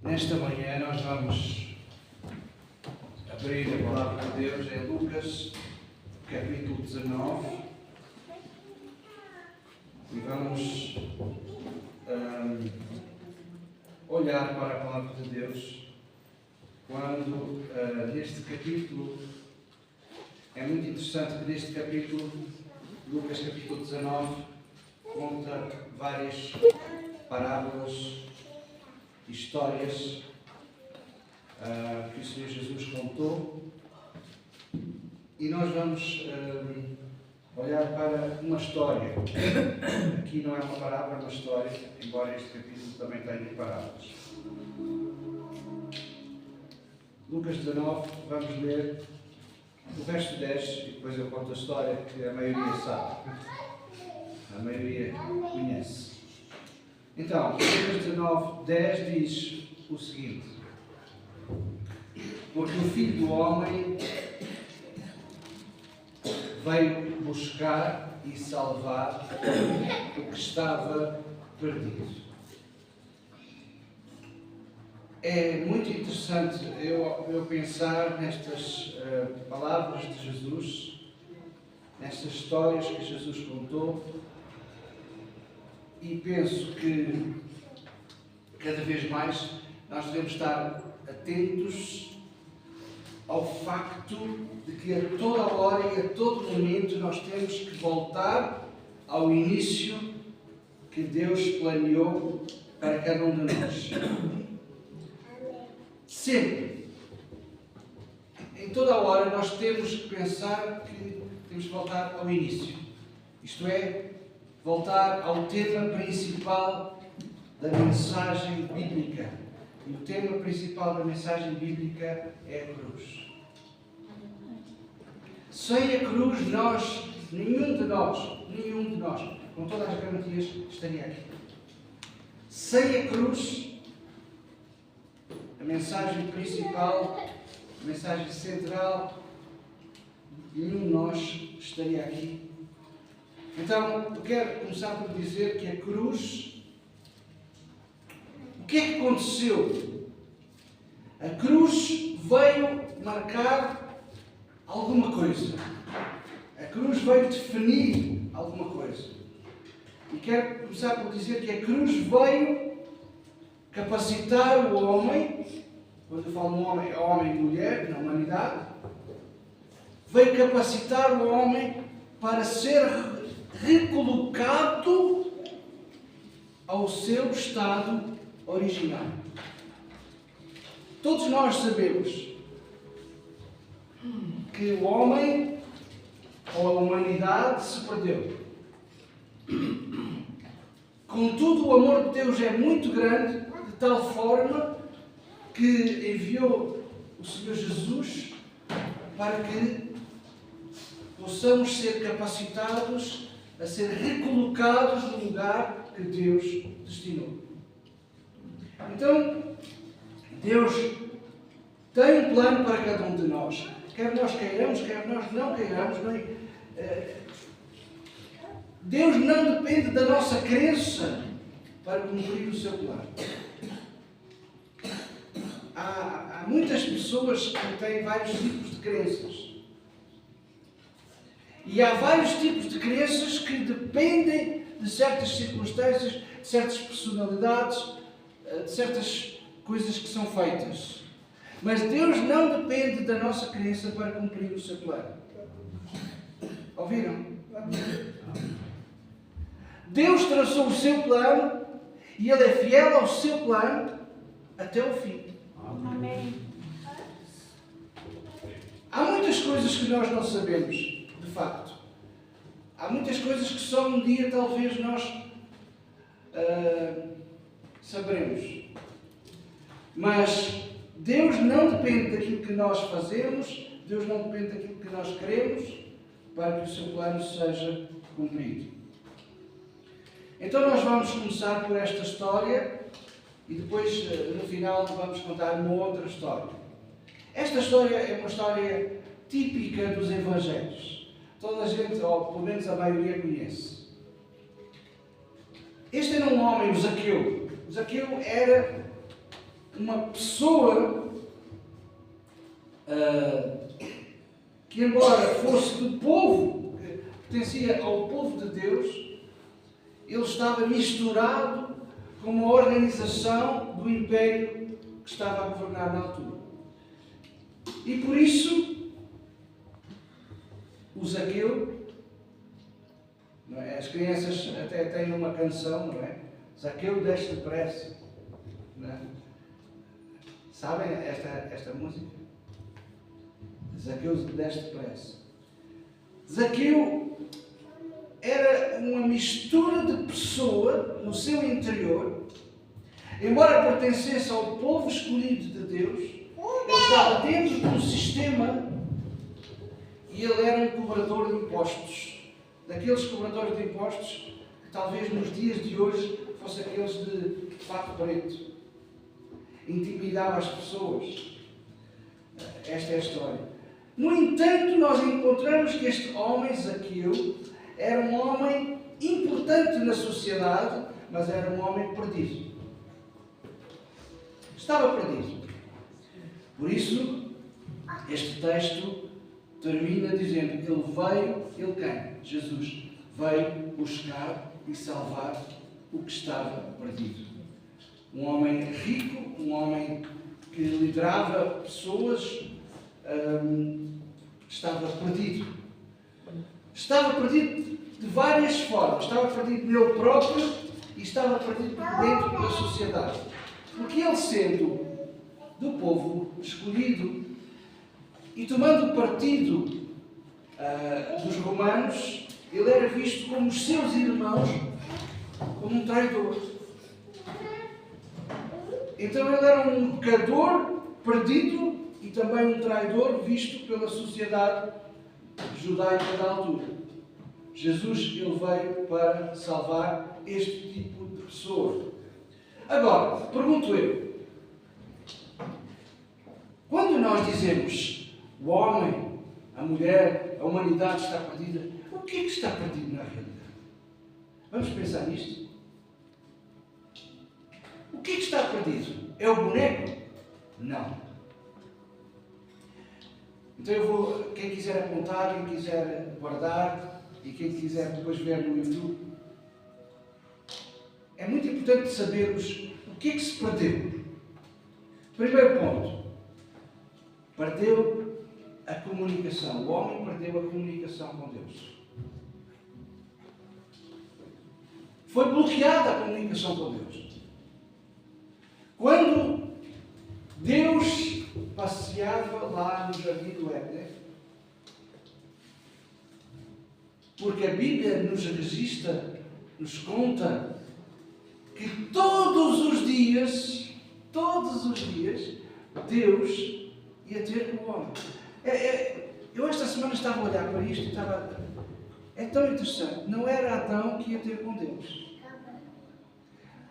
Nesta manhã nós vamos abrir a palavra de Deus em Lucas, capítulo 19, e vamos olhar para a palavra de Deus quando neste capítulo, é muito interessante que neste capítulo, Lucas capítulo 19, conta várias parábolas, histórias que o Senhor Jesus contou, e nós vamos olhar para uma história. Aqui não é uma parábola, é uma história, embora este capítulo também tenha parábolas. Lucas 19, vamos ler o verso 10 e depois eu conto a história que a maioria sabe, a maioria conhece. Então, Lucas 19, 10 diz o seguinte: porque o Filho do Homem veio buscar e salvar o que estava perdido. É muito interessante eu pensar nestas palavras de Jesus, nestas histórias que Jesus contou, e penso que cada vez mais nós devemos estar atentos ao facto de que a toda hora e a todo momento nós temos que voltar ao início que Deus planeou para cada um de nós. Sempre. Em toda a hora nós temos que pensar que temos que voltar ao início. Isto é, voltar ao tema principal da mensagem bíblica. E o tema principal da mensagem bíblica é a cruz. Sem a cruz, nenhum de nós, com todas as garantias, estaria aqui. Sem a cruz, a mensagem principal, a mensagem central, nenhum de nós estaria aqui. Então, eu quero começar por dizer que a cruz, o que é que aconteceu? A cruz veio marcar alguma coisa. A cruz veio definir alguma coisa. E quero começar por dizer que a cruz veio capacitar o homem, quando eu falo homem, é homem e mulher, na humanidade, veio capacitar o homem para ser recolocado ao seu estado original. Todos nós sabemos que o homem ou a humanidade se perdeu. Contudo, o amor de Deus é muito grande, de tal forma que enviou o Senhor Jesus para que possamos ser capacitados a ser recolocados no lugar que Deus destinou. Então, Deus tem um plano para cada um de nós. Quer nós queiramos, quer nós não queiramos. Deus não depende da nossa crença para cumprir o seu plano. Há muitas pessoas que têm vários tipos de crenças. E há vários tipos de crenças que dependem de certas circunstâncias, de certas personalidades, de certas coisas que são feitas. Mas Deus não depende da nossa crença para cumprir o seu plano. Ouviram? Deus traçou o seu plano e Ele é fiel ao seu plano até o fim. Amém. Há muitas coisas que nós não sabemos, de facto. Há muitas coisas que só um dia talvez nós saberemos. Mas Deus não depende daquilo que nós fazemos, Deus não depende daquilo que nós queremos para que o seu plano seja cumprido. Então nós vamos começar por esta história e depois, no final, vamos contar uma outra história. Esta história é uma história típica dos Evangelhos. Toda a gente, ou pelo menos a maioria, conhece. Este era um homem, o Zaqueu. O Zaqueu era uma pessoa que, embora fosse do povo, que pertencia ao povo de Deus, ele estava misturado com uma organização do império que estava a governar na altura. E por isso, o Zaqueu, não é? As crianças até têm uma canção, não é? Zaqueu desce depressa. Não é? Sabem esta música? Zaqueu desce depressa. Zaqueu era uma mistura de pessoa no seu interior. Embora pertencesse ao povo escolhido de Deus, ele estava dentro de um sistema e ele era um cobrador de impostos. Daqueles cobradores de impostos que talvez nos dias de hoje fossem aqueles de fato preto. Intimidava as pessoas. Esta é a história. No entanto, nós encontramos que este homem, Zaqueu, era um homem importante na sociedade, mas era um homem perdido. Estava perdido. Por isso, este texto termina dizendo que ele veio, ele quem? Jesus veio buscar e salvar o que estava perdido. Um homem rico, um homem que liderava pessoas, estava perdido. Estava perdido de várias formas. Estava perdido nele próprio e estava perdido dentro da sociedade. Porque ele, sendo do povo escolhido e tomando partido dos romanos, ele era visto como os seus irmãos, como um traidor. Então ele era um pecador perdido e também um traidor visto pela sociedade judaica da altura. Jesus, ele veio para salvar este tipo de pessoa. Agora, pergunto eu, quando nós dizemos o homem, a mulher, a humanidade está perdida, o que é que está perdido na realidade? Vamos pensar nisto? O que é que está perdido? É o boneco? Não. Então eu vou, quem quiser apontar, quem quiser guardar e quem quiser depois ver no YouTube, é muito importante sabermos o que é que se perdeu. Primeiro ponto, perdeu a comunicação. O homem perdeu a comunicação com Deus. Foi bloqueada a comunicação com Deus. Quando Deus passeava lá no jardim do Éden, porque a Bíblia nos registra, nos conta que todos os dias, Deus ia ter com o homem. Eu esta semana estava a olhar para isto e estava... É tão interessante. Não era Adão que ia ter com Deus.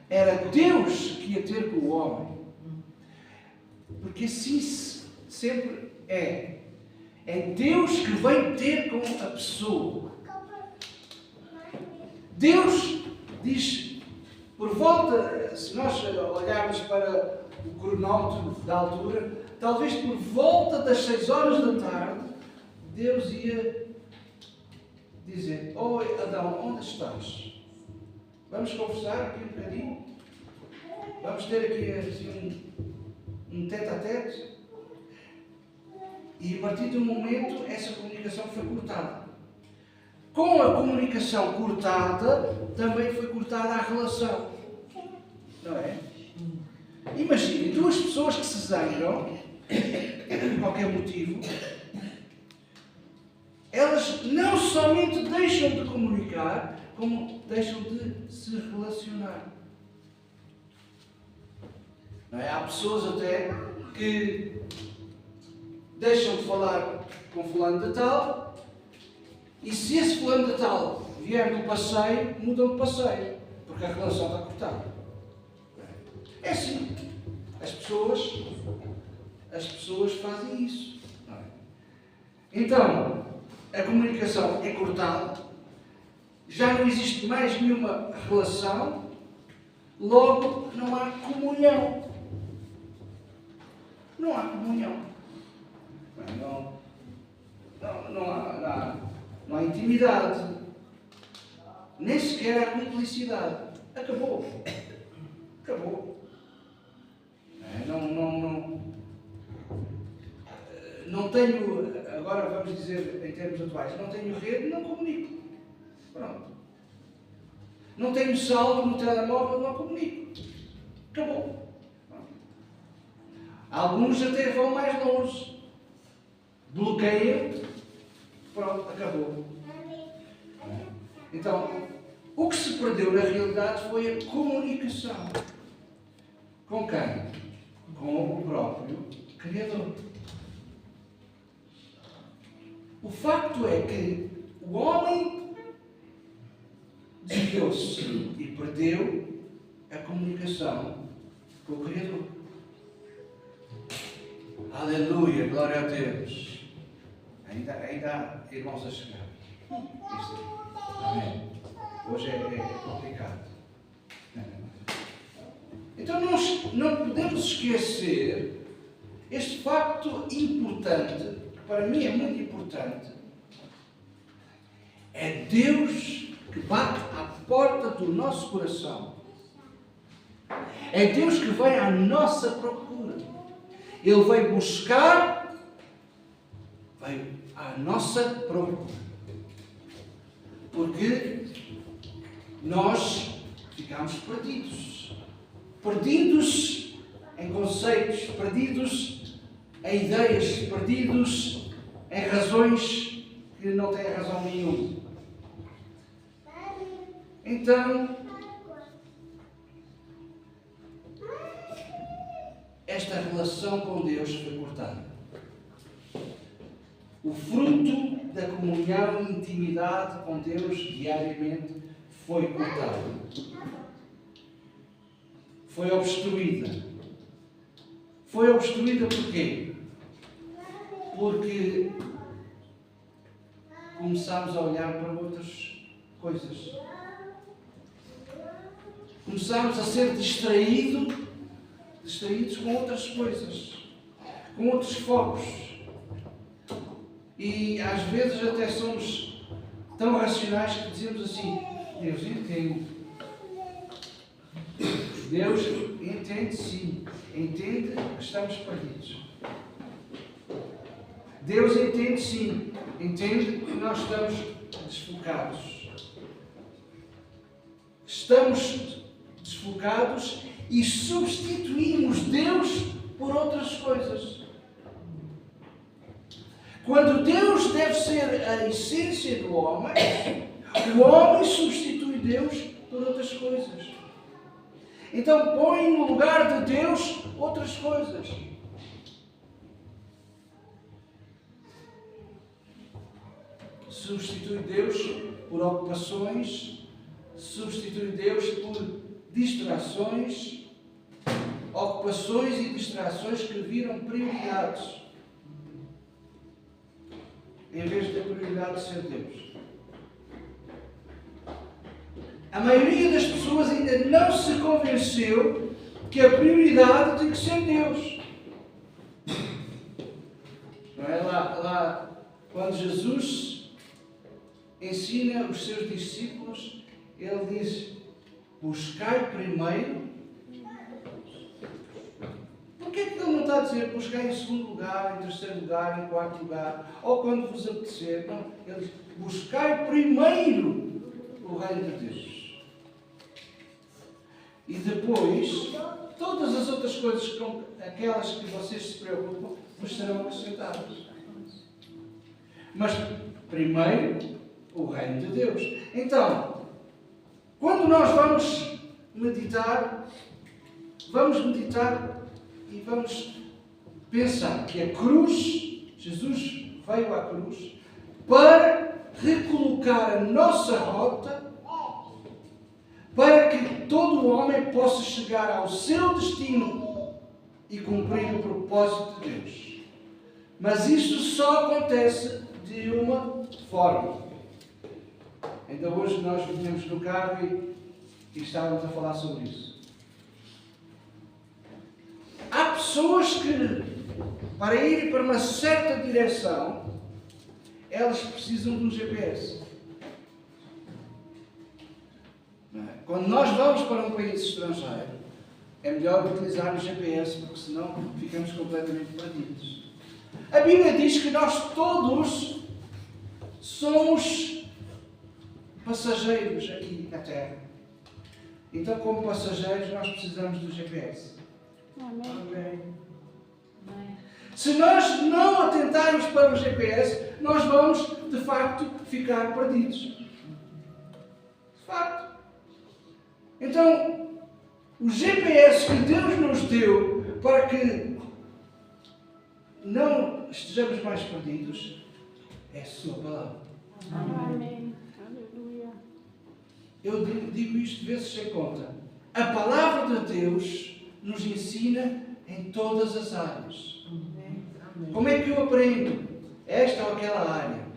Era Deus que ia ter com o homem. Porque assim sempre é. É Deus que vem ter com a pessoa. Deus diz, por volta, se nós olharmos para o cronómetro da altura, talvez por volta das 6 horas da tarde, Deus ia dizer: oi Adão, onde estás? Vamos conversar aqui um bocadinho? Vamos ter aqui assim, um tete-a-tete? E a partir de um momento essa comunicação foi cortada. Com a comunicação cortada, também foi cortada a relação. Não é? Imagine duas pessoas que se zangam, por qualquer motivo, elas não somente deixam de comunicar, como deixam de se relacionar. Não é? Há pessoas até que deixam de falar com fulano de tal, e se esse fulano de tal vier do passeio, mudam de passeio, porque a relação está cortada. É assim. As pessoas fazem isso. Não é? Então, a comunicação é cortada, já não existe mais nenhuma relação, logo não há comunhão. não há comunhão. Não há intimidade. Nem sequer há cumplicidade. Acabou. Não tenho, agora vamos dizer em termos atuais, não tenho rede, não comunico. Pronto. Não tenho saldo no telemóvel, não comunico. Acabou. Pronto. Alguns até vão mais longe. Bloqueiam. Pronto, acabou. Então, o que se perdeu na realidade foi a comunicação. Com quem? Com o próprio Criador. O facto é que o homem desviou-se e perdeu a comunicação com o Criador. Aleluia, glória a Deus. Ainda há irmãos a chegar. Amém. Hoje é complicado. Então nós não podemos esquecer este facto importante, que para mim é muito importante. É Deus que bate à porta do nosso coração. É Deus que vem à nossa procura. Ele veio buscar, veio à nossa procura. Porque nós ficamos perdidos. Perdidos em conceitos, perdidos em ideias, perdidos em razões que não têm razão nenhuma. Então, esta relação com Deus foi cortada. O fruto da comunhão e intimidade com Deus diariamente foi cortado. Foi obstruída. Foi obstruída porquê? Porque começámos a olhar para outras coisas. Começámos a ser distraídos com outras coisas, com outros focos. E às vezes até somos tão racionais que dizemos assim: Deus entende. Deus entende, sim. Entende que estamos perdidos. Deus entende, sim. Entende que nós estamos desfocados. Estamos desfocados e substituímos Deus por outras coisas. Quando Deus deve ser a essência do homem, o homem substitui Deus por outras coisas. Então põe no lugar de Deus outras coisas. Substitui Deus por ocupações, substitui Deus por distrações, ocupações e distrações que viram prioridades, em vez da prioridade de ser Deus. A maioria das pessoas ainda não se convenceu que a prioridade tem que ser Deus. Não é? Lá quando Jesus ensina os seus discípulos, ele diz: buscai primeiro. Porquê que ele não está a dizer buscai em segundo lugar, em terceiro lugar, em quarto lugar, ou quando vos apetecer? Não, ele diz: buscai primeiro o reino de Deus. E depois, todas as outras coisas, aquelas que vocês se preocupam, vos serão acrescentadas. Mas primeiro o reino de Deus. Então, quando nós vamos meditar e vamos pensar que a cruz, Jesus veio à cruz para recolocar a nossa rota, para que todo homem possa chegar ao seu destino e cumprir o propósito de Deus. Mas isso só acontece de uma forma. Ainda hoje nós vinhamos no carro e estávamos a falar sobre isso. Há pessoas que para irem para uma certa direção, elas precisam de um GPS. Não é? Quando nós vamos para um país estrangeiro, é melhor utilizar o GPS, porque senão ficamos completamente perdidos. A Bíblia diz que nós todos somos passageiros aqui na Terra. Então, como passageiros, nós precisamos do GPS. Amém. Se nós não atentarmos para o GPS, nós vamos, de facto, ficar perdidos. De facto. Então, o GPS que Deus nos deu para que não estejamos mais perdidos é a sua palavra. Amém. Aleluia. Eu digo isto vezes sem conta. A palavra de Deus nos ensina em todas as áreas. Como é que eu aprendo esta ou aquela área?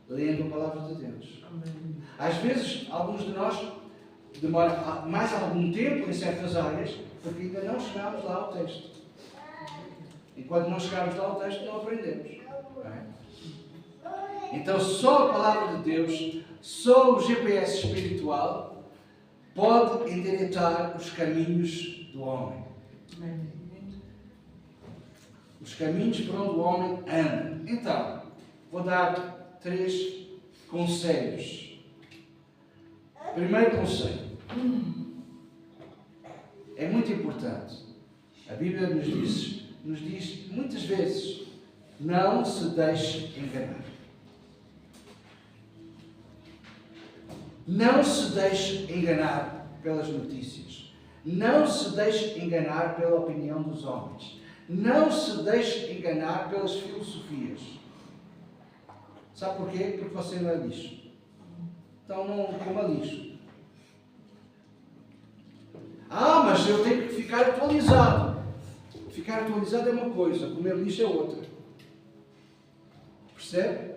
Lendo a palavra de Deus. Às vezes, alguns de nós demoram mais algum tempo em certas áreas, porque ainda não chegámos lá ao texto. E quando não chegarmos lá ao texto, não aprendemos. Não é? Então, só a palavra de Deus, só o GPS espiritual, pode endireitar os caminhos do homem. Os caminhos por onde o homem anda. Então, vou dar 3 conselhos. Primeiro conselho. É muito importante. A Bíblia nos diz muitas vezes, não se deixe enganar. Não se deixe enganar pelas notícias. Não se deixe enganar pela opinião dos homens. Não se deixe enganar pelas filosofias. Sabe porquê? Porque você não é lixo. Então não coma lixo. Mas eu tenho que ficar atualizado. Ficar atualizado é uma coisa, comer lixo é outra. Percebe?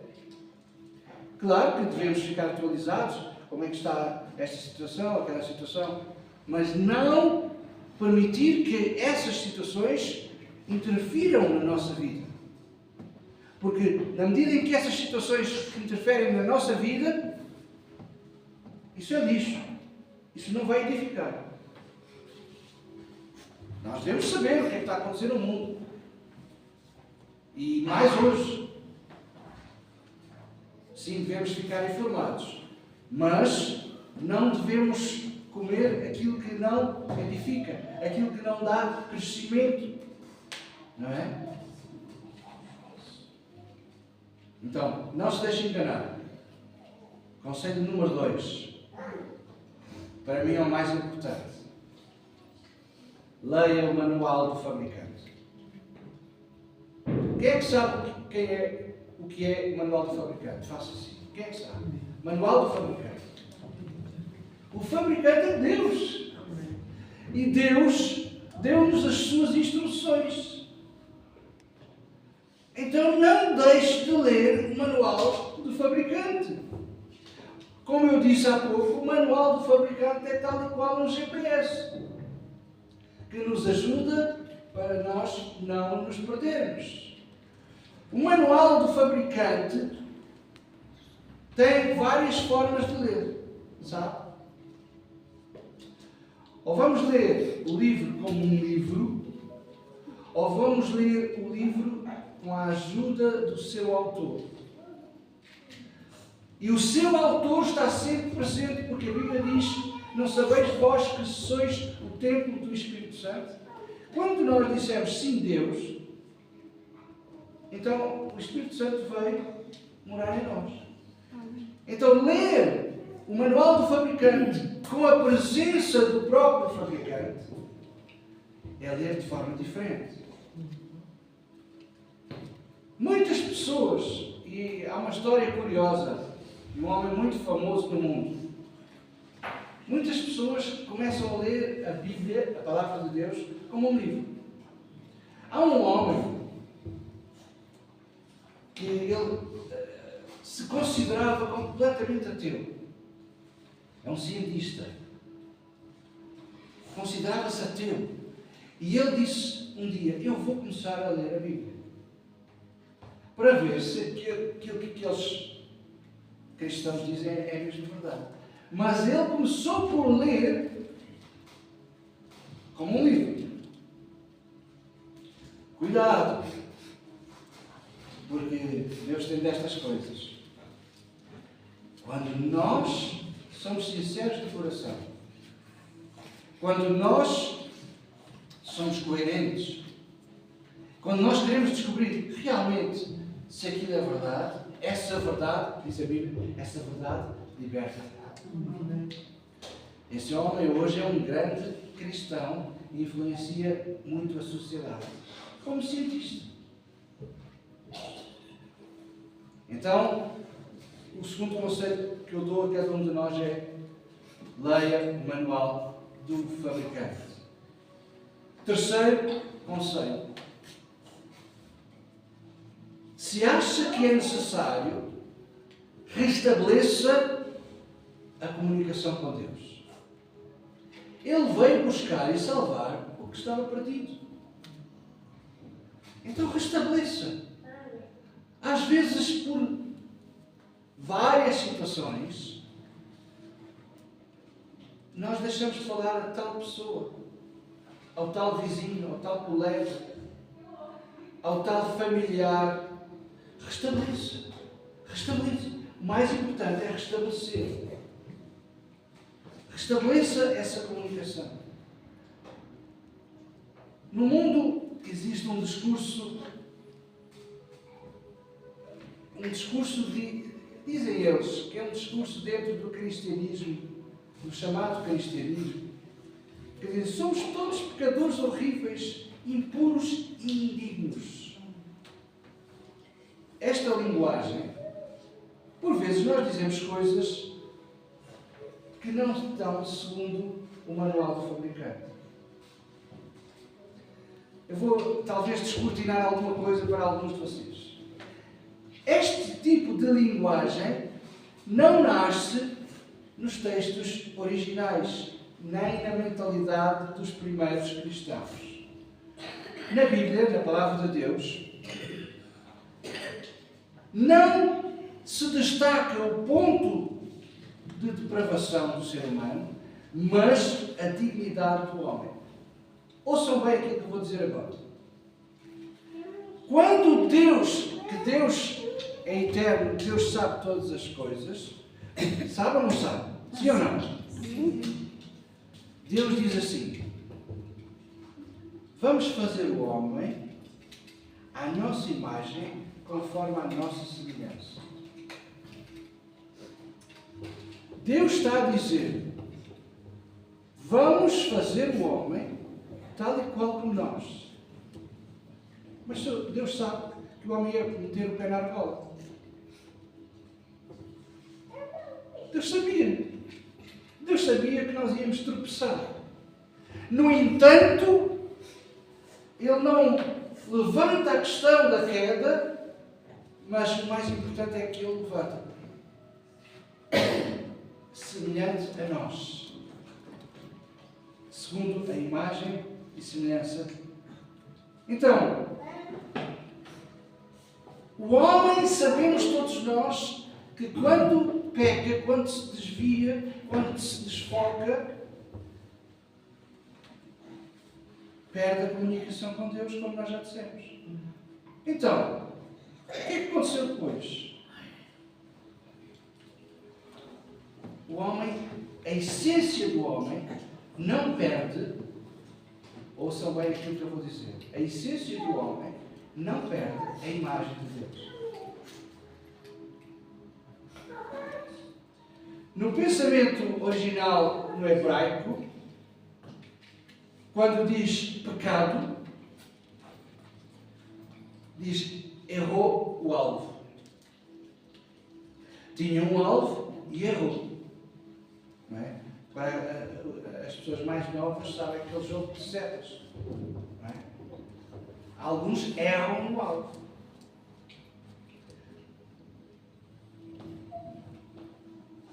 Claro que devemos ficar atualizados. Como é que está esta situação, aquela situação. Mas não permitir que essas situações interfiram na nossa vida. Porque na medida em que essas situações interferem na nossa vida, isso é lixo. Isso não vai edificar. Nós devemos saber o que é que está a acontecer no mundo. E mais hoje. Sim, devemos ficar informados. Mas não devemos comer aquilo que não edifica, aquilo que não dá crescimento. Não é? Então, não se deixe enganar. Conselho número 2. Para mim é o mais importante. Leia o manual do fabricante. Quem é que sabe o que é o manual do fabricante? Faça assim. Quem é que sabe? Manual do fabricante. O fabricante é Deus. E Deus deu-nos as suas instruções. Então não deixe de ler o manual do fabricante. Como eu disse há pouco, o manual do fabricante é tal e qual um GPS, que nos ajuda para nós não nos perdermos. O manual do fabricante tem várias formas de ler, sabe? Ou vamos ler o livro como um livro, ou vamos ler o livro com a ajuda do seu autor. E o seu autor está sempre presente, porque a Bíblia diz: não sabeis vós que sois o templo do Espírito Santo? Quando nós dissemos sim, Deus, então o Espírito Santo veio morar em nós. Então ler o manual do fabricante com a presença do próprio fabricante é ler de forma diferente. Muitas pessoas, e há uma história curiosa de um homem muito famoso no mundo. Muitas pessoas começam a ler a Bíblia, a Palavra de Deus, como um livro. Há um homem que ele se considerava completamente ateu. É um cientista. Considerava-se ateu. E ele disse um dia: eu vou começar a ler a Bíblia. para ver se aquilo que aqueles cristãos dizem é mesmo verdade. Mas ele começou por ler como um livro. Cuidado, porque Deus tem destas coisas. Quando nós somos sinceros de coração, quando nós somos coerentes, quando nós queremos descobrir realmente se aquilo é verdade, essa verdade, diz a Bíblia, essa verdade liberta. Esse homem hoje é um grande cristão e influencia muito a sociedade, como cientista. Então, o segundo conselho que eu dou a cada um de nós é: leia o manual do fabricante. Terceiro conselho: se acha que é necessário, restabeleça a comunicação com Deus. Ele veio buscar e salvar o que estava perdido. Então restabeleça. Às vezes, por várias situações, nós deixamos de falar a tal pessoa, ao tal vizinho, ao tal colega, ao tal familiar. Restabeleça. Restabeleça. O mais importante é restabelecer. Restabeleça essa comunicação. No mundo existe um discurso dizem eles, que é um discurso dentro do cristianismo, do chamado cristianismo, que diz: somos todos pecadores horríveis, impuros e indignos. Esta linguagem, por vezes nós dizemos coisas que não estão segundo o manual do fabricante. Eu vou talvez descortinar alguma coisa para alguns de vocês. Este tipo de linguagem não nasce nos textos originais, nem na mentalidade dos primeiros cristãos. Na Bíblia, na Palavra de Deus, não se destaca o ponto de depravação do ser humano, mas a dignidade do homem. Ouçam bem aquilo que eu vou dizer agora. Quando Deus é eterno, Deus sabe todas as coisas, sabe ou não sabe? Sim ou não? Sim. Deus diz assim: vamos fazer o homem à nossa imagem, conforme a nossa semelhança. Deus está a dizer: vamos fazer o homem tal e qual como nós. Mas Deus sabe que o homem ia meter o pé na argola. Deus sabia. Deus sabia que nós íamos tropeçar. No entanto, Ele não levanta a questão da queda, mas o mais importante é que Ele levanta semelhante a nós, segundo a imagem e semelhança. Então, o homem, sabemos todos nós, que quando peca, quando se desvia, quando se desfoca, perde a comunicação com Deus, como nós já dissemos. Então, o que é que aconteceu depois? O homem, a essência do homem, não perde, ouçam bem aquilo que eu vou dizer, a essência do homem não perde a imagem de Deus. No pensamento original no hebraico, quando diz pecado, diz errou o alvo. Tinha um alvo e errou. Não é? Para as pessoas mais novas sabem aquele jogo de setas. Não é? Alguns erram no alvo.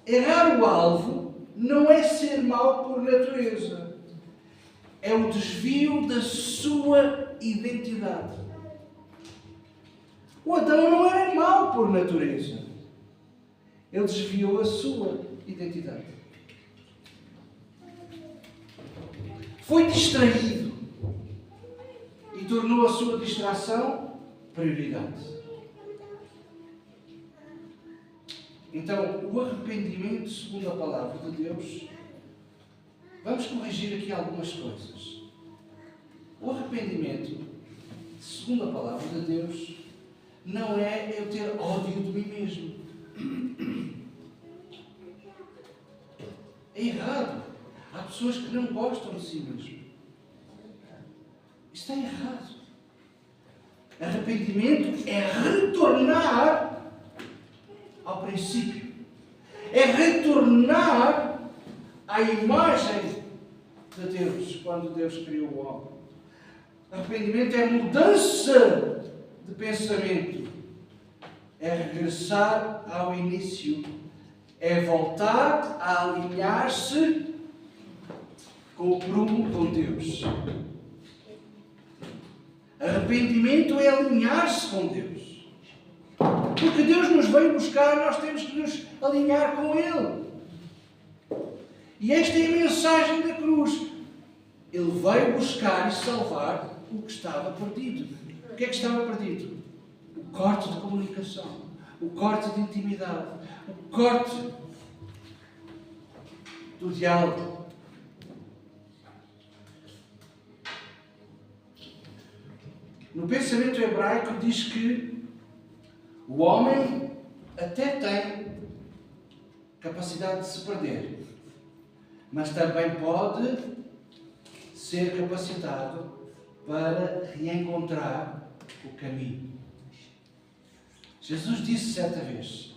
Errar o alvo não é ser mau por natureza. É o desvio da sua identidade. O Adão não era mau por natureza. Ele desviou a sua identidade. Foi distraído e tornou a sua distração prioridade. Então, o arrependimento, segundo a palavra de Deus, vamos corrigir aqui algumas coisas. O arrependimento, segundo a palavra de Deus, não é eu ter ódio de mim mesmo. É errado. Há pessoas que não gostam de si mesmo. Isto é errado. Arrependimento é retornar ao princípio. É retornar à imagem de Deus, quando Deus criou o homem. Arrependimento é mudança de pensamento. É regressar ao início. É voltar a alinhar-se com o prumo com Deus. Arrependimento é alinhar-se com Deus. Porque Deus nos veio buscar, nós temos que nos alinhar com Ele. E esta é a mensagem da cruz. Ele veio buscar e salvar o que estava perdido. O que é que estava perdido? O corte de comunicação, o corte de intimidade, o corte do diálogo. No pensamento hebraico diz que o homem até tem capacidade de se perder, mas também pode ser capacitado para reencontrar o caminho. Jesus disse certa vez: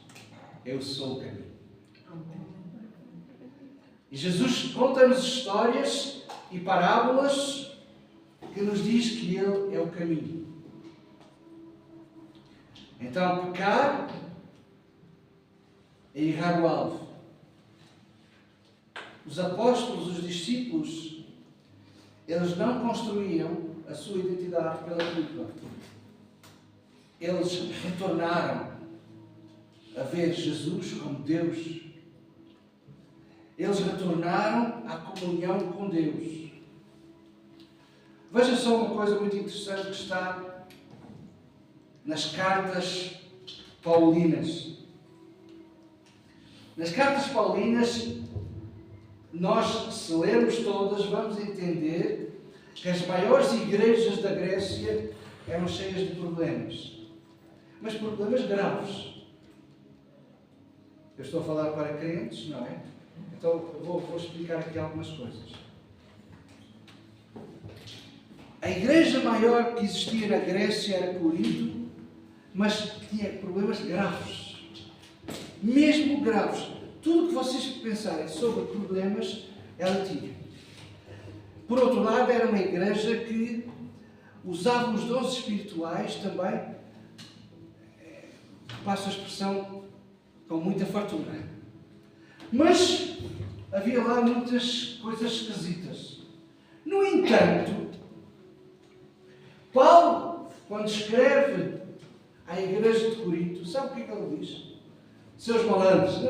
eu sou o caminho. E Jesus conta-nos histórias e parábolas que nos diz que Ele é o caminho. Então, pecar é errar o alvo. Os apóstolos, os discípulos, eles não construíam a sua identidade pela culpa. Eles retornaram a ver Jesus como Deus. Eles retornaram à comunhão com Deus. Veja só uma coisa muito interessante que está nas cartas paulinas. Nas cartas paulinas, nós, se lermos todas, vamos entender que as maiores igrejas da Grécia eram cheias de problemas. Mas problemas graves. Eu estou a falar para crentes, não é? Então vou explicar aqui algumas coisas. A igreja maior que existia na Grécia era Corinto, mas tinha problemas graves. Mesmo graves. Tudo o que vocês pensarem sobre problemas, ela tinha. Por outro lado, era uma igreja que usava os dons espirituais também, passo a expressão, com muita fartura. Mas havia lá muitas coisas esquisitas. No entanto, Paulo, quando escreve à igreja de Corinto, sabe o que é que ele diz? Seus malandros.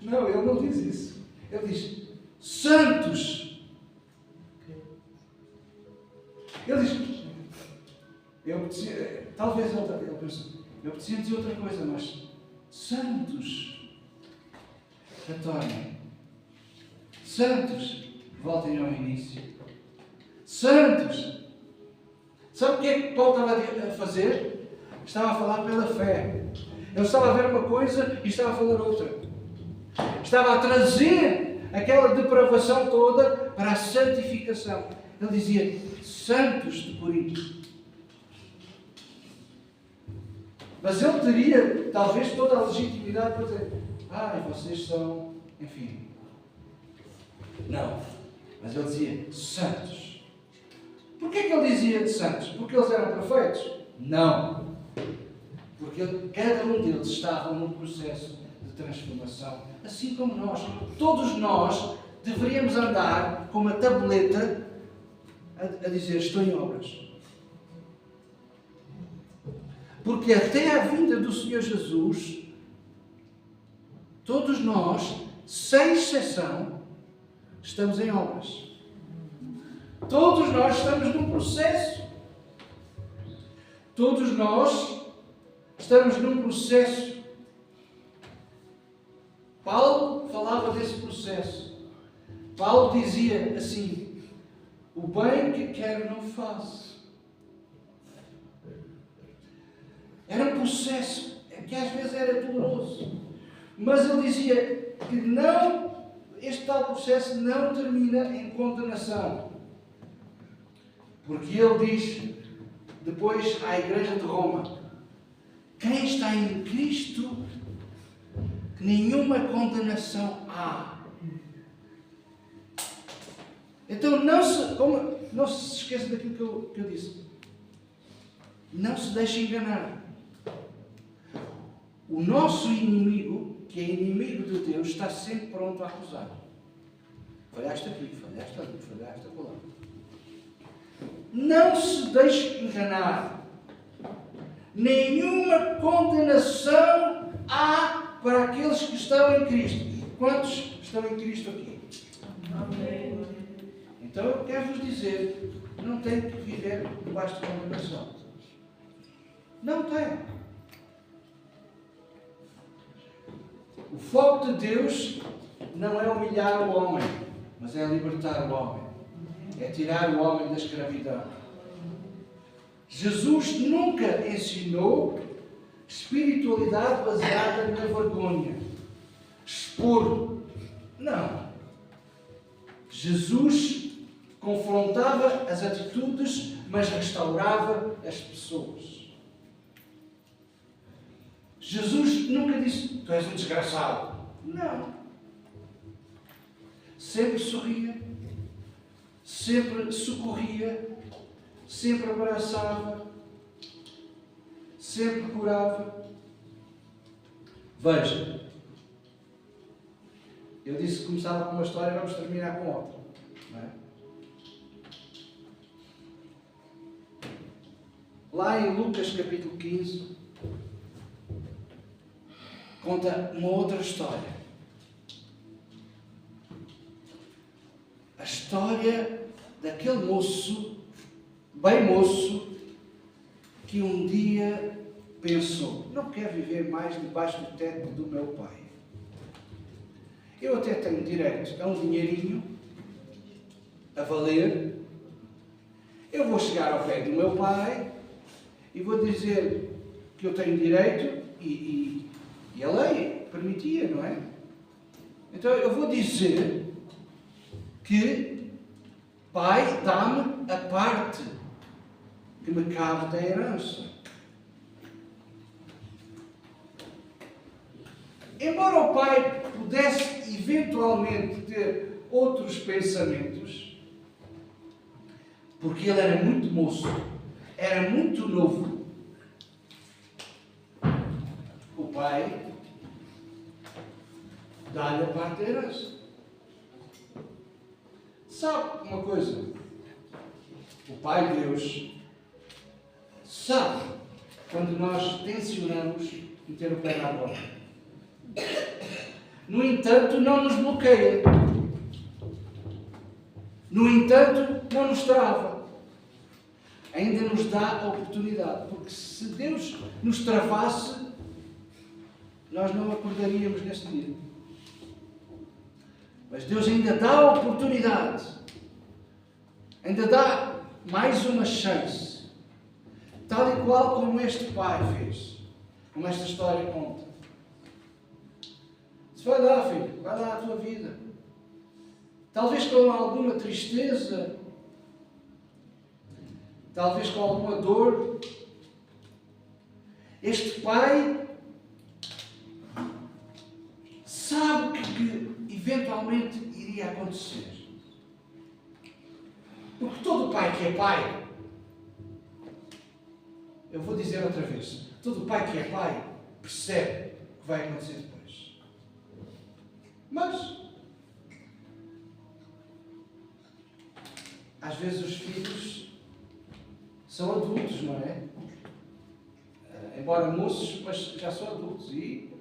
Não, ele não diz isso. Ele diz, santos. Ele diz, talvez ele pense, eu podia dizer outra coisa, mas santos, retornem. Santos, voltem ao início. Santos. Sabe o que é que Paulo estava a fazer? Estava a falar pela fé. Ele estava a ver uma coisa e estava a falar outra. Estava a trazer aquela depravação toda para a santificação. Ele dizia, santos de Corinto. Mas ele teria, talvez, toda a legitimidade para dizer, vocês são, enfim. Não. Mas ele dizia, santos. Porquê que ele dizia de santos? Porque eles eram perfeitos? Não. Porque cada um deles estava num processo de transformação. Assim como nós. Todos nós deveríamos andar com uma tableta a dizer, estou em obras. Porque até à vinda do Senhor Jesus, todos nós, sem exceção, estamos em obras. Todos nós estamos num processo. Todos nós estamos num processo. Paulo falava desse processo. Paulo dizia assim: o bem que quero não faço. Era um processo que às vezes era doloroso. Mas ele dizia que não, este tal processo não termina em condenação. Porque ele diz depois à Igreja de Roma: quem está em Cristo, nenhuma condenação há. Então não se esqueça daquilo que eu disse. Não se deixe enganar. O nosso inimigo, que é inimigo de Deus, está sempre pronto a acusar. Falhaste aqui, falhaste ali, falhaste acolá. Não se deixe enganar. Nenhuma condenação há para aqueles que estão em Cristo. Quantos estão em Cristo aqui? Amém. Então eu quero-vos dizer, não tem que viver debaixo de condenação. Não tem. O foco de Deus não é humilhar o homem, mas é libertar o homem. É tirar o homem da escravidão. Jesus nunca ensinou espiritualidade baseada na vergonha. Expor. Não. Jesus confrontava as atitudes, mas restaurava as pessoas. Jesus nunca disse: tu és um desgraçado. Não. Sempre sorria, sempre socorria, sempre abraçava, sempre curava. Veja, eu disse que começava com uma história, vamos terminar com outra. Não é? Lá em Lucas capítulo 15, conta uma outra história. A história daquele moço, bem moço, que um dia pensou: não quero viver mais debaixo do teto do meu pai. Eu até tenho direito a um dinheirinho a valer. Eu vou chegar ao pé do meu pai e vou dizer que eu tenho direito e a lei permitia, não é? Então eu vou dizer que, pai, dá-me a parte que me cabe da herança. Embora o pai pudesse eventualmente ter outros pensamentos, porque ele era muito moço, era muito novo, o pai dá-lhe a parte da herança. Sabe uma coisa? O Pai Deus sabe quando nós tensionamos meter o pé na bola. No entanto, não nos bloqueia. No entanto, não nos trava. Ainda nos dá a oportunidade. Porque se Deus nos travasse, nós não acordaríamos neste dia. Mas Deus ainda dá a oportunidade. Ainda dá mais uma chance. Tal e qual como este pai fez. Como esta história conta. Diz: vai lá, filho, vai lá a tua vida. Talvez com alguma tristeza, talvez com alguma dor. Este pai sabe que eventualmente iria acontecer. Porque todo pai que é pai, eu vou dizer outra vez, todo pai que é pai percebe o que vai acontecer depois. Mas às vezes os filhos são adultos, não é? embora moços, mas já são adultos e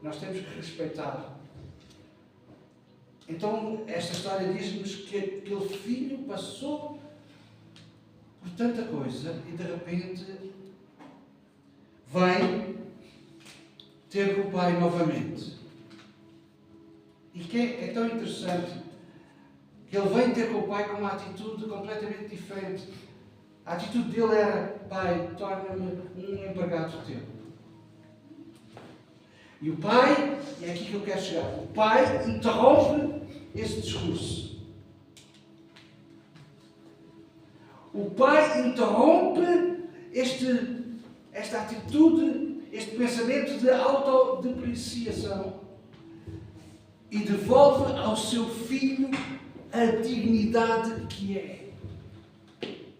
nós temos que respeitar. Então, esta história diz-nos que aquele filho passou por tanta coisa e de repente vem ter com o pai novamente. E que é tão interessante que ele vem ter com o pai com uma atitude completamente diferente. A atitude dele era: pai, torna-me um empregado teu. E o pai, e é aqui que eu quero chegar, o pai interrompe esse discurso. O pai interrompe esta atitude, este pensamento de autodepreciação e devolve ao seu filho a dignidade que é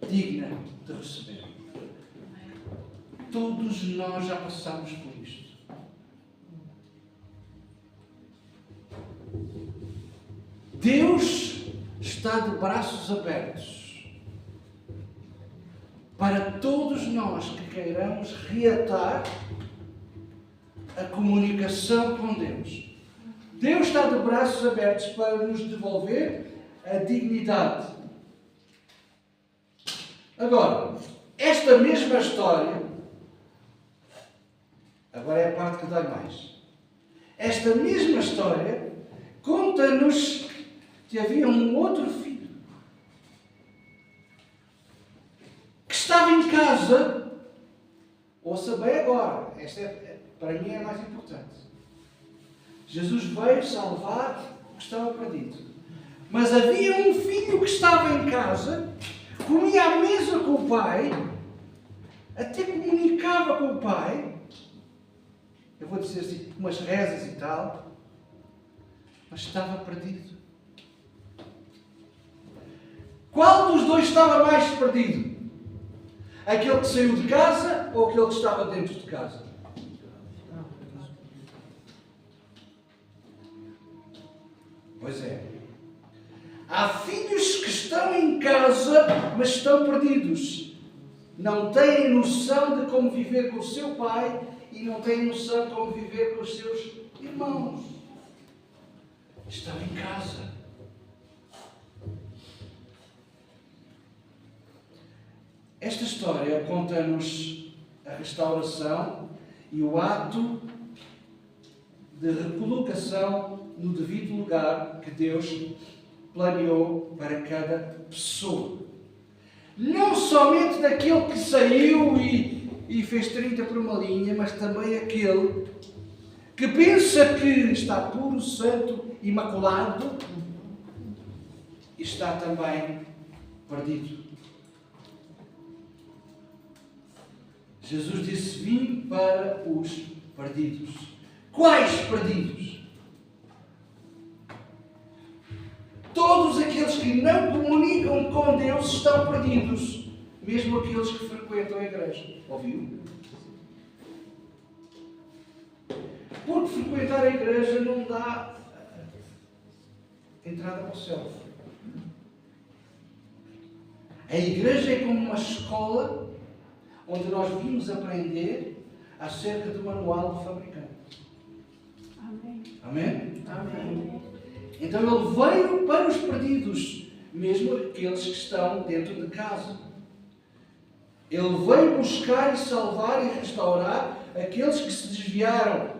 digna de receber. Todos nós já passamos por isto. Deus está de braços abertos para todos nós que queiramos reatar a comunicação com Deus. Deus está de braços abertos para nos devolver a dignidade. Agora, esta mesma história, agora é a parte que dói mais. Esta mesma história conta-nos que havia um outro filho que estava em casa. Ouça bem agora, para mim é mais importante. Jesus veio salvar o que estava perdido. Mas havia um filho que estava em casa, comia à mesa com o pai, até comunicava com o pai, eu vou dizer assim, umas rezas e tal, mas estava perdido. Qual dos dois estava mais perdido? Aquele que saiu de casa ou aquele que estava dentro de casa? Pois é. Há filhos que estão em casa, mas estão perdidos. Não têm noção de como viver com o seu pai e não têm noção de como viver com os seus irmãos. Estão em casa. Esta história conta-nos a restauração e o ato de recolocação no devido lugar que Deus planeou para cada pessoa. Não somente daquele que saiu e fez 30 por uma linha, mas também aquele que pensa que está puro, santo, imaculado e está também perdido. Jesus disse: vim para os perdidos. Quais perdidos? Todos aqueles que não comunicam com Deus estão perdidos. Mesmo aqueles que frequentam a igreja. Ouviu? Porque frequentar a igreja não dá entrada para o céu. A igreja é como uma escola onde nós vimos aprender acerca do manual do fabricante. Amém. Amém? Amém. Então ele veio para os perdidos, mesmo aqueles que estão dentro de casa. Ele veio buscar e salvar e restaurar aqueles que se desviaram.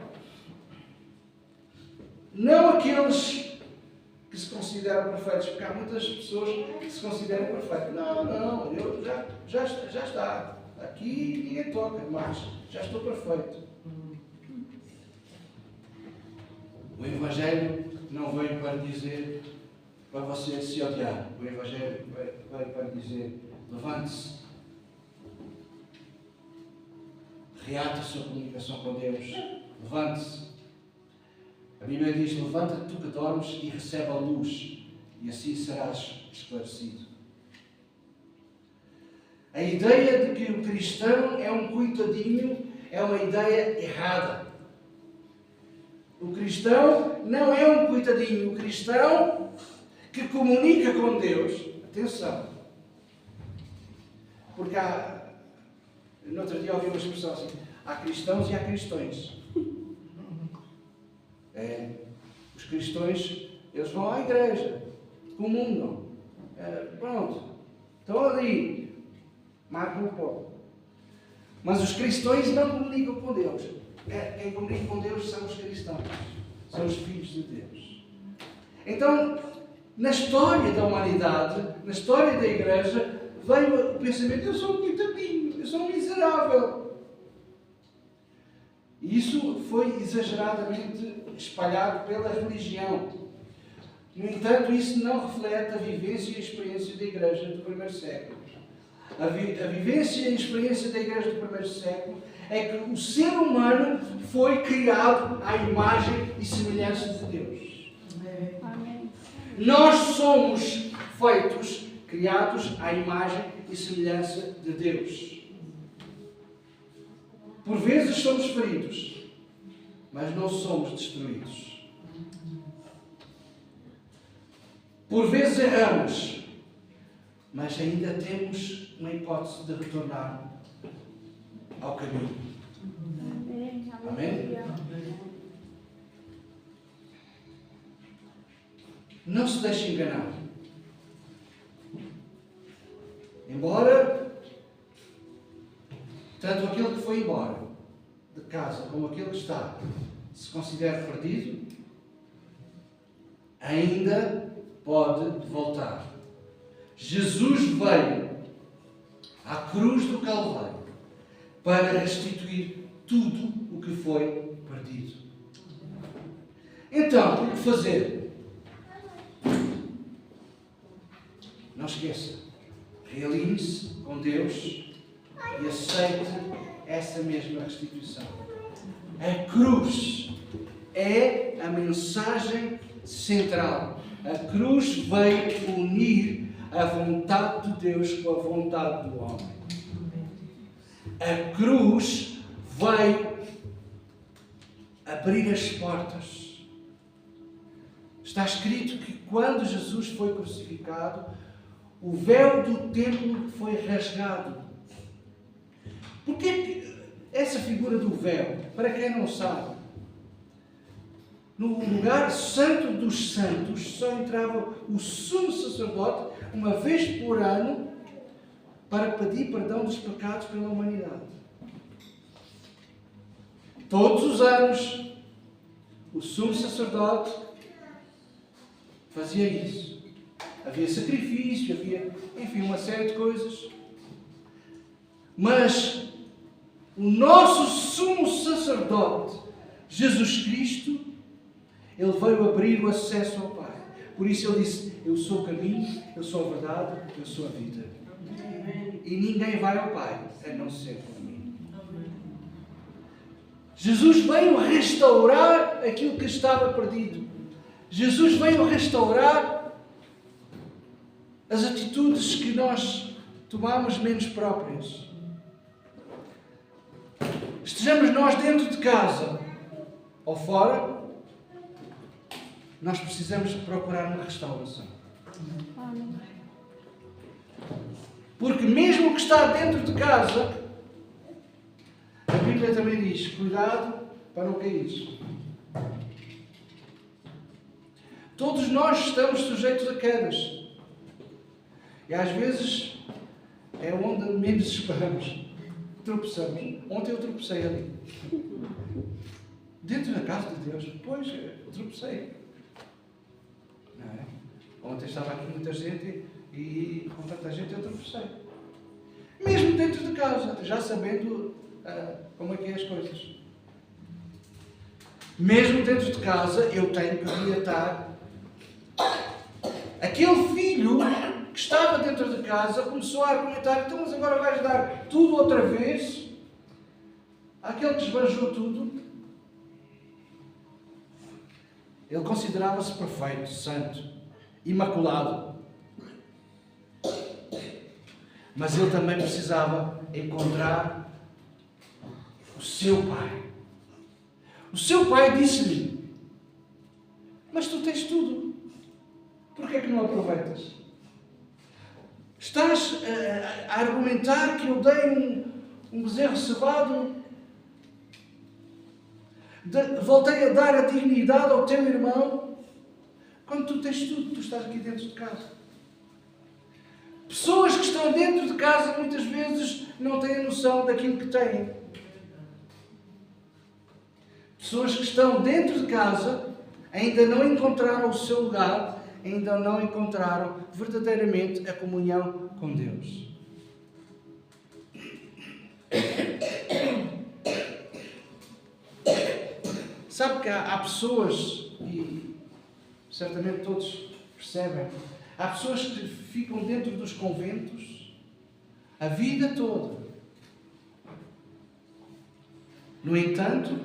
Não aqueles que se consideram perfeitos, porque há muitas pessoas que se consideram perfeitos. Não, eu já está. Aqui ninguém toca, mas já estou perfeito. O Evangelho não veio para dizer para você se odiar. O Evangelho veio para dizer: levante-se, reate a sua comunicação com Deus, levante-se. A Bíblia diz: levanta-te tu que dormes e recebe a luz, e assim serás esclarecido. A ideia de que o cristão é um coitadinho é uma ideia errada. O cristão não é um coitadinho. O cristão que comunica com Deus, atenção, porque no outro dia ouvi uma expressão assim: Há cristãos e há cristões. Os cristãos, eles vão à igreja, comungam. Pronto, estão ali, marcam um pouco. Mas os cristãos não comunicam com Deus. Quem comunica com Deus são os cristãos, são os filhos de Deus. Então, na história da humanidade, na história da igreja, veio o pensamento: eu sou um coitadinho, eu sou um miserável. E isso foi exageradamente espalhado pela religião. No entanto, isso não reflete a vivência e a experiência da igreja do primeiro século. A vivência e a experiência da igreja do primeiro século é que o ser humano foi criado à imagem e semelhança de Deus. Amém. Nós somos feitos, criados à imagem e semelhança de Deus. Por vezes somos feridos, mas não somos destruídos. Por vezes erramos, mas ainda temos uma hipótese de retornar ao caminho. Amém. Amém? Não se deixe enganar. Embora tanto aquele que foi embora de casa como aquele que está se considere perdido, ainda pode voltar. Jesus veio à cruz do Calvário para restituir tudo o que foi perdido. Então, o que fazer? Não esqueça, realinhe-se com Deus e aceite essa mesma restituição. A cruz é a mensagem central. A cruz veio unir a vontade de Deus com a vontade do homem. A cruz veio abrir as portas. Está escrito que quando Jesus foi crucificado, o véu do templo foi rasgado. Porquê essa figura do véu? Para quem não sabe, no lugar santo dos santos só entrava o sumo sacerdote uma vez por ano para pedir perdão dos pecados pela humanidade. Todos os anos o sumo sacerdote fazia isso. Havia sacrifício, havia, enfim, uma série de coisas. Mas o nosso sumo sacerdote, Jesus Cristo, ele veio abrir o acesso ao Pai. Por isso ele disse: eu sou o caminho, eu sou a verdade, eu sou a vida. E ninguém vai ao Pai a não ser por mim. Jesus veio restaurar aquilo que estava perdido. Jesus veio restaurar as atitudes que nós tomamos menos próprias. Estejamos nós dentro de casa ou fora, nós precisamos procurar uma restauração. Amém. Porque mesmo o que está dentro de casa, a Bíblia também diz: cuidado para não cair. Todos nós estamos sujeitos a quedas. E às vezes é onde menos esperamos. Tropeçamos. Ontem eu tropecei ali. Dentro da casa de Deus. Pois, eu tropecei. Não é? Ontem estava aqui muita gente e com tanta gente eu tropecei. Mesmo dentro de casa, já sabendo como é que é as coisas. Mesmo dentro de casa, eu tenho que orientar. Aquele filho que estava dentro de casa começou a argumentar: então, mas agora vais dar tudo outra vez àquele que esbanjou tudo. Ele considerava-se perfeito, santo, imaculado. Mas ele também precisava encontrar o seu pai. O seu pai disse-lhe: mas tu tens tudo, porquê é que não aproveitas? Estás a argumentar que eu dei um bezerro cevado Voltei a dar a dignidade ao teu irmão. Quando tu tens tudo, tu estás aqui dentro de casa. Pessoas que estão dentro de casa muitas vezes não têm a noção daquilo que têm. Pessoas que estão dentro de casa ainda não encontraram o seu lugar, ainda não encontraram verdadeiramente a comunhão com Deus. Sabe que há pessoas, e certamente todos percebem, há pessoas que ficam dentro dos conventos a vida toda. No entanto,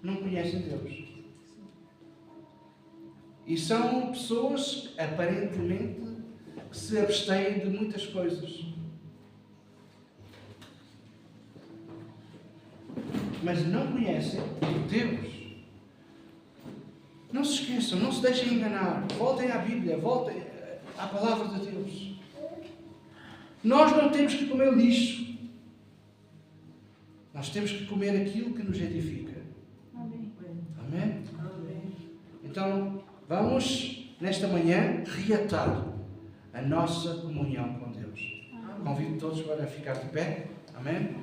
não conhecem Deus. E são pessoas, aparentemente, que se abstêm de muitas coisas. Mas não conhecem Deus. Não se esqueçam, não se deixem enganar. Voltem à Bíblia, voltem à Palavra de Deus. Nós não temos que comer lixo. Nós temos que comer aquilo que nos edifica. Amém. Amém? Então, vamos, nesta manhã, reatar a nossa comunhão com Deus. Convido todos para ficar de pé. Amém?